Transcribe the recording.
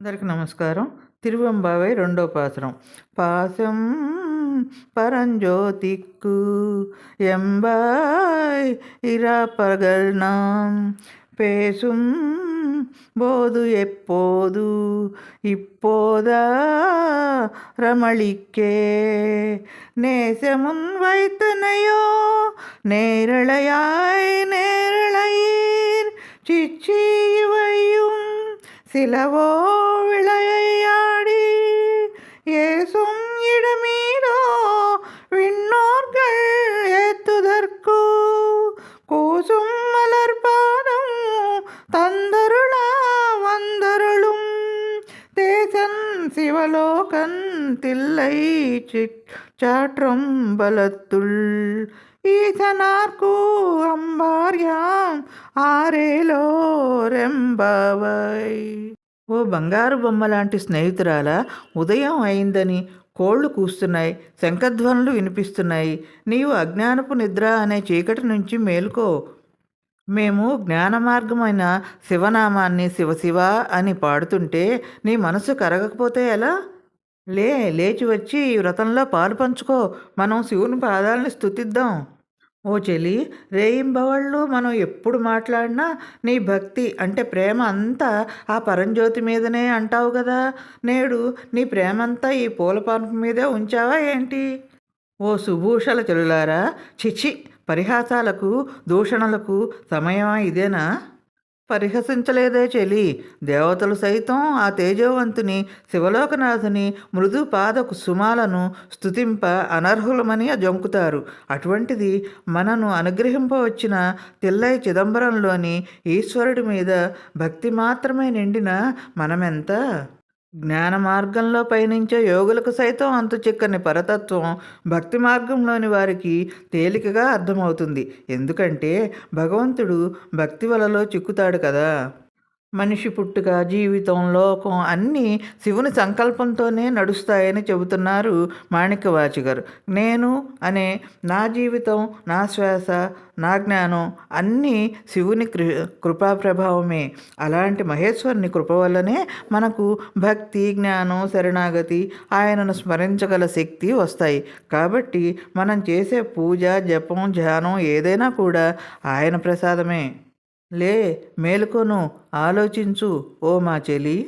అందరికి నమస్కారం. తిరువెంబావై రెండో పాసురం. పాసం பரஞ்சோதிக்கு எம்பாய் இராப்பகல் நாம் பேசும் போது எப்போது இப்போதா ரமளிக்கே நேசமுன் வைத்தனையோ நேரளையாய் நேரளையீர் சிச்சி இவையும் சிலவோ விளையாடி ஏசும் இடமீடோ விண்ணோர்கள் ஏத்துதற்கு கூசும் மலர்பாதம் தந்தருளா வந்தருளும் தேசன் சிவலோகன் தில்லை சாற்றும் பலத்துள் ఈశనార్కు అంబార్యాం ఆరేలో రెంబవై. ఓ బంగారు బొమ్మ లాంటి స్నేహితురాలా, ఉదయం అయిందని కోళ్లు కూస్తున్నాయి, శంఖధ్వనులు వినిపిస్తున్నాయి. నీవు అజ్ఞానపు నిద్ర అనే చీకటి నుంచి మేలుకో. మేము జ్ఞాన మార్గమైన శివనామాన్ని శివశివ అని పాడుతుంటే నీ మనసు కరగకపోతే ఎలా? లేచి వచ్చి ఈ వ్రతంలో పాలు పంచుకో. మనం శివుని పాదాలని స్తుతిద్దాం. ఓ చెలి, రేయింబవళ్ళు మనం ఎప్పుడు మాట్లాడినా నీ భక్తి అంటే ప్రేమ అంతా ఆ పరంజ్యోతి మీదనే అంటావు కదా. నేడు నీ ప్రేమంతా ఈ పూల పాన్పు మీదే ఉంచావా ఏంటి? ఓ సుభూషల చెలులారా, చిచి, పరిహాసాలకు దూషణలకు సమయమా ఇదేనా? పరిహసించలేదే చెలి. దేవతలు సైతం ఆ తేజోవంతుని శివలోకనాథుని మృదు పాద కుసుమాలను స్తుతింప అనర్హులమని జంకుతారు. అటువంటిది మనను అనుగ్రహింపవచ్చిన తిల్లై చిదంబరంలోని ఈశ్వరుడి మీద భక్తి మాత్రమే నిండిన మనమెంత? జ్ఞాన మార్గంలో పయనించే యోగులకు సైతం అంతు చిక్కని పరతత్వం భక్తి మార్గంలోని వారికి తేలికగా అర్థమవుతుంది. ఎందుకంటే భగవంతుడు భక్తి వలలో చిక్కుతాడు కదా. మనిషి పుట్టుక, జీవితం, లోకం అన్నీ శివుని సంకల్పంతోనే నడుస్తాయని చెబుతున్నారు మాణిక్యవాచి గారు. నేను అనే నా జీవితం, నా శ్వాస, నా జ్ఞానం అన్నీ శివుని కృపా ప్రభావమే. అలాంటి మహేశ్వరుని కృప వల్లనే మనకు భక్తి, జ్ఞానం, శరణాగతి, ఆయనను స్మరించగల శక్తి వస్తాయి. కాబట్టి మనం చేసే పూజ, జపం, ధ్యానం ఏదైనా కూడా ఆయన ప్రసాదమే. మేలుకొను, ఆలోచించు ఓ మా చెలి.